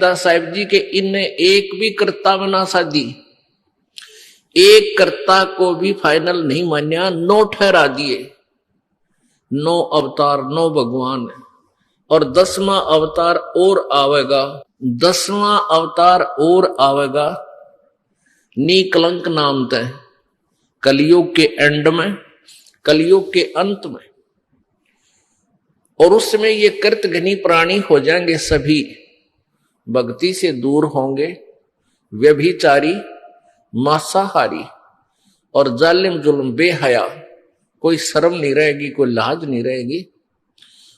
रविदास साहिब जी के इनने एक भी कर्ता में ना साधी, एक कर्ता को भी फाइनल नहीं मान्या, 9 ठहरा दिए, 9 अवतार 9 भगवान, और 10वां अवतार और आवेगा, 10वां अवतार और आवेगा निकलंक नाम तय, कलयुग के एंड में, कलयुग के अंत में। और उसमें ये कृतघ्नी प्राणी हो जाएंगे, सभी भक्ति से दूर होंगे, व्यभिचारी, मांसाहारी और जालिम जुल्म बेहया, कोई शर्म नहीं रहेगी, कोई लाज नहीं रहेगी,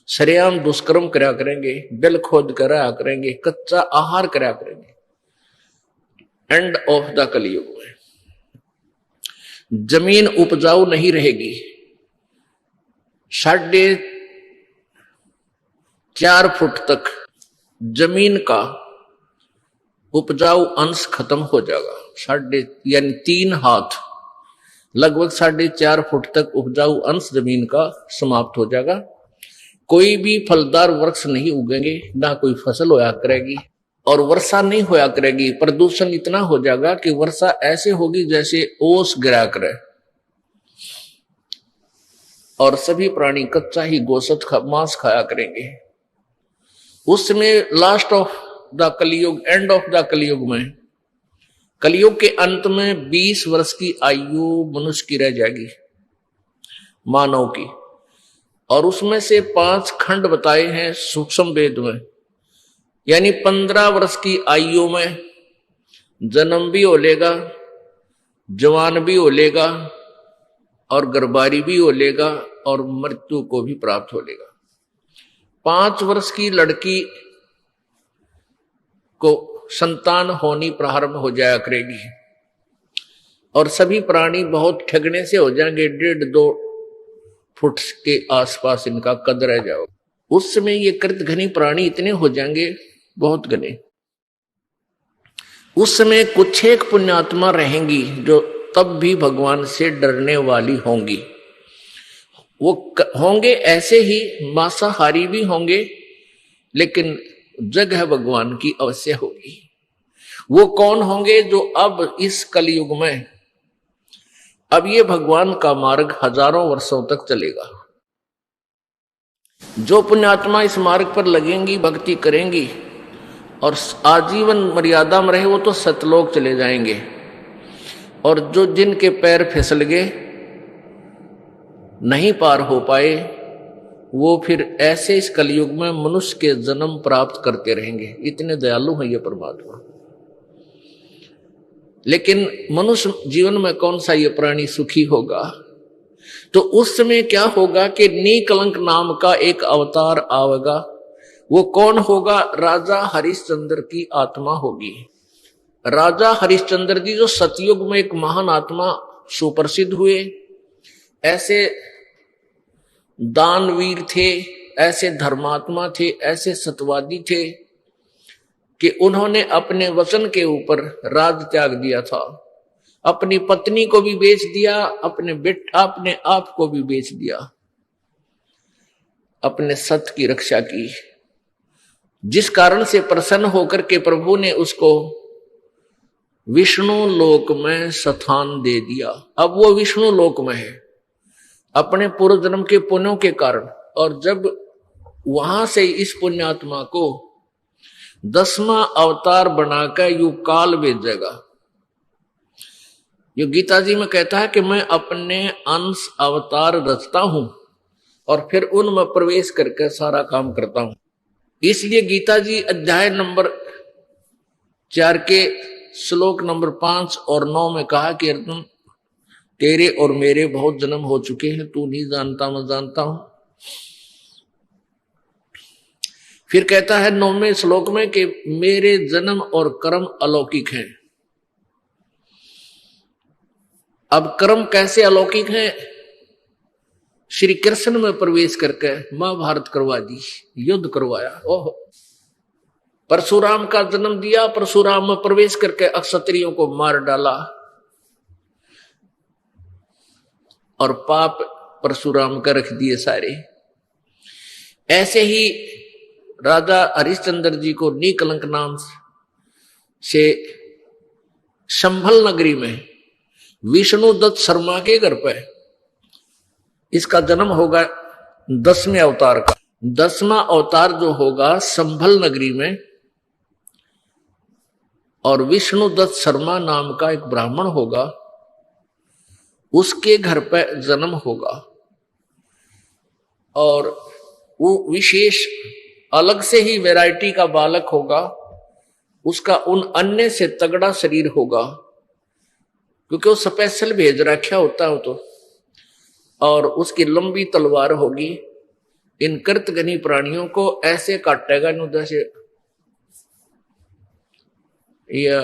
सरेआम दुष्कर्म करा करेंगे, बिल खोद करा करेंगे, कच्चा आहार करा करेंगे। एंड ऑफ द कलयुग में जमीन उपजाऊ नहीं रहेगी, 4.5 फुट तक जमीन का उपजाऊ अंश खत्म हो जाएगा, यानी 3 हाथ, लगभग 4.5 फुट तक उपजाऊ अंश जमीन का समाप्त हो जाएगा। कोई भी फलदार वृक्ष नहीं उगेंगे, ना कोई फसल होया करेगी, और वर्षा नहीं होया करेगी। प्रदूषण इतना हो जाएगा कि वर्षा ऐसे होगी जैसे ओस गिरा करे, और सभी प्राणी कच्चा ही गोश्त मांस खाया करेंगे। उसमें लास्ट ऑफ द कलयुग, एंड ऑफ द कलयुग में, कलयुग के अंत में 20 वर्ष की आयु मनुष्य की रह जाएगी, मानव की। और उसमें से 5 खंड बताए हैं सूक्ष्म वेद में, यानी 15 वर्ष की आयु में जन्म भी हो लेगा, जवान भी हो लेगा, और गर्भारी भी हो लेगा, और मृत्यु को भी प्राप्त हो लेगा। 5 वर्ष की लड़की को संतान होनी प्रारंभ हो जाया करेगी, और सभी प्राणी बहुत ठगने से हो जाएंगे, 1.5-2 फुट के आसपास इनका कद रह जाओ। उस समय ये कृतघ्नी प्राणी इतने हो जाएंगे, बहुत घने। उस समय कुछ एक पुण्यात्मा रहेंगी जो तब भी भगवान से डरने वाली होंगी। वो होंगे ऐसे ही, मांसाहारी भी होंगे, लेकिन जगह भगवान की अवश्य होगी। वो कौन होंगे? जो अब इस कलयुग में, अब ये भगवान का मार्ग हजारों वर्षों तक चलेगा। जो पुण्यात्मा इस मार्ग पर लगेंगी, भक्ति करेंगी और आजीवन मर्यादा में रहे, वो तो सतलोक चले जाएंगे। और जो जिनके पैर फिसल गए, नहीं पार हो पाए, वो फिर ऐसे इस कलयुग में मनुष्य के जन्म प्राप्त करते रहेंगे। इतने दयालु हैं ये परमात्मा। लेकिन मनुष्य जीवन में कौन सा ये प्राणी सुखी होगा? तो उस समय क्या होगा कि निकलंक नाम का एक अवतार आवेगा। वो कौन होगा? राजा हरिश्चंद्र की आत्मा होगी। राजा हरिश्चंद्र जी जो सतयुग में एक महान आत्मा सुप्रसिद्ध हुए, ऐसे दानवीर थे, ऐसे धर्मात्मा थे, ऐसे सत्यवादी थे कि उन्होंने अपने वचन के ऊपर राज त्याग दिया था। अपनी पत्नी को भी बेच दिया, अपने आप को भी बेच दिया, अपने सत्य की रक्षा की, जिस कारण से प्रसन्न होकर के प्रभु ने उसको विष्णु लोक में स्थान दे दिया। अब वो विष्णु लोक में है अपने पूर्व जन्म के पुण्यों के कारण। और जब वहां से इस पुण्यात्मा को 10वां अवतार बनाकर युग काल भेजेगा। ये गीता जी में कहता है कि मैं अपने अंश अवतार रचता हूं और फिर उनमें प्रवेश करके सारा काम करता हूं। इसलिए गीता जी अध्याय नंबर 4 के श्लोक नंबर 5 और 9 में कहा कि अर्जुन, तेरे और मेरे बहुत जन्म हो चुके हैं, तू नहीं जानता, मैं जानता हूं। फिर कहता है 9वें श्लोक में कि मेरे जन्म और कर्म अलौकिक हैं। अब कर्म कैसे अलौकिक हैं? श्री कृष्ण में प्रवेश करके महाभारत करवा दी, युद्ध करवाया। ओह, परशुराम का जन्म दिया, परशुराम में प्रवेश करके क्षत्रियों को मार डाला और पाप परशुराम का रख दिए सारे। ऐसे ही राजा हरिश्चंद्र जी को निकलंक नाम से संभल नगरी में विष्णुदत्त शर्मा के घर पे इसका जन्म होगा 10वें अवतार का। 10वां अवतार जो होगा संभल नगरी में, और विष्णुदत्त शर्मा नाम का एक ब्राह्मण होगा, उसके घर पे जन्म होगा। और वो विशेष अलग से ही वैरायटी का बालक होगा। उसका उन अन्य से तगड़ा शरीर होगा, क्योंकि वो स्पेशल भेज रखा होता है तो। और उसकी लंबी तलवार होगी। इन कृतघ्नी प्राणियों को ऐसे काटेगा नु जैसे या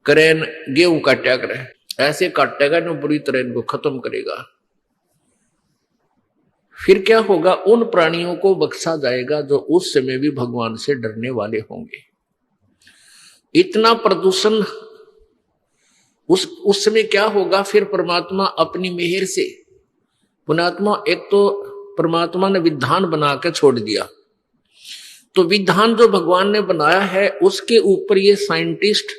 करेन गेहूं काटा करे, ऐसे काटेगा नु बुरी तरह इनको खत्म करेगा। फिर क्या होगा, उन प्राणियों को बख्शा जाएगा जो उस समय भी भगवान से डरने वाले होंगे। इतना प्रदूषण उस समय क्या होगा, फिर परमात्मा अपनी मेहर से, पुण्यात्मा, एक तो परमात्मा ने विधान बना के छोड़ दिया, तो विधान जो भगवान ने बनाया है उसके ऊपर ये साइंटिस्ट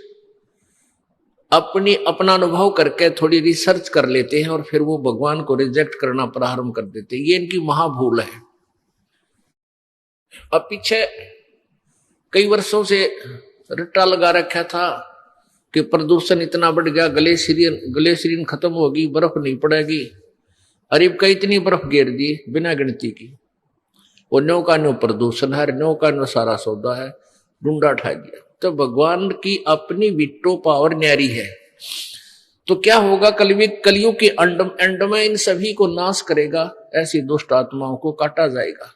अपना अनुभव करके थोड़ी रिसर्च कर लेते हैं और फिर वो भगवान को रिजेक्ट करना प्रारंभ कर देते हैं। ये इनकी महाभूल है। अब पीछे कई वर्षों से रट्टा लगा रखा था कि प्रदूषण इतना बढ़ गया, ग्लेशियरिन खत्म होगी, बर्फ नहीं पड़ेगी। अरीब का इतनी बर्फ गिर दी बिना गिनती की। वो नो का नो प्रदूषण है, नो का नो सारा सौदा है, डूंडा उठा दिया। तो भगवान की अपनी विट्टो पावर न्यारी है। तो क्या होगा, कलयुग के एंड में इन सभी को नाश करेगा, ऐसी दुष्ट आत्माओं को काटा जाएगा,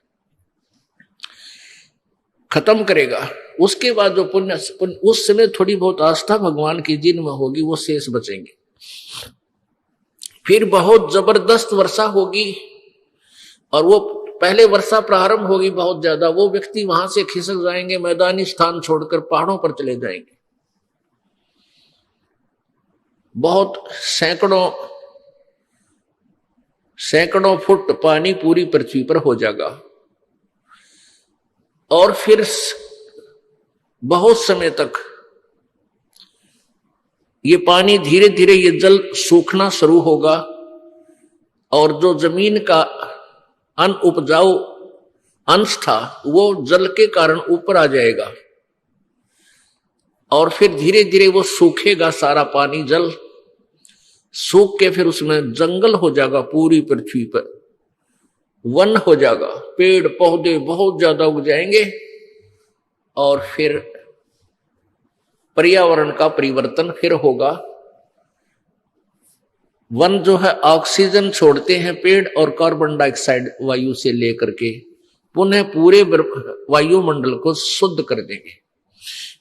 खत्म करेगा। उसके बाद जो पुण्य उस समय थोड़ी बहुत आस्था भगवान की जिनमें होगी वो शेष बचेंगे। फिर बहुत जबरदस्त वर्षा होगी, और वो पहले वर्षा प्रारंभ होगी बहुत ज्यादा। वो व्यक्ति वहां से खिसक जाएंगे, मैदानी स्थान छोड़कर पहाड़ों पर चले जाएंगे। बहुत सैकड़ों फुट पानी पूरी पृथ्वी पर हो जाएगा। और फिर बहुत समय तक ये पानी धीरे धीरे ये जल सूखना शुरू होगा, और जो जमीन का अनउपजाऊ अंश था वो जल के कारण ऊपर आ जाएगा। और फिर धीरे धीरे वो सूखेगा, सारा पानी जल सूख के फिर उसमें जंगल हो जाएगा, पूरी पृथ्वी पर वन हो जाएगा, पेड़ पौधे बहुत ज्यादा उग जाएंगे। और फिर पर्यावरण का परिवर्तन फिर होगा। वन जो है ऑक्सीजन छोड़ते हैं पेड़, और कार्बन डाइऑक्साइड वायु से लेकर के पुनः पूरे वायुमंडल को शुद्ध कर देंगे।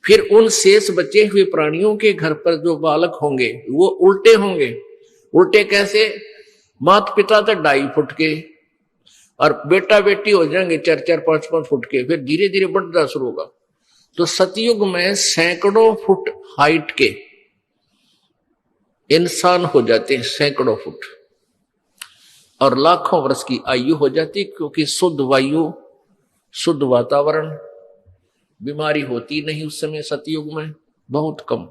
फिर उन शेष बचे हुए प्राणियों के घर पर जो बालक होंगे वो उल्टे होंगे। उल्टे कैसे, माता पिता तो 2.5 फुट के, और बेटा बेटी हो जाएंगे 4-4, 5-5 फुट के। फिर धीरे धीरे बढ़ना शुरू होगा। तो सतयुग में सैकड़ों फुट हाइट के इंसान हो जाते हैं, सैकड़ों फुट, और लाखों वर्ष की आयु हो जाती, क्योंकि शुद्ध वायु, शुद्ध वातावरण, बीमारी होती नहीं उस समय सतयुग में, बहुत कम।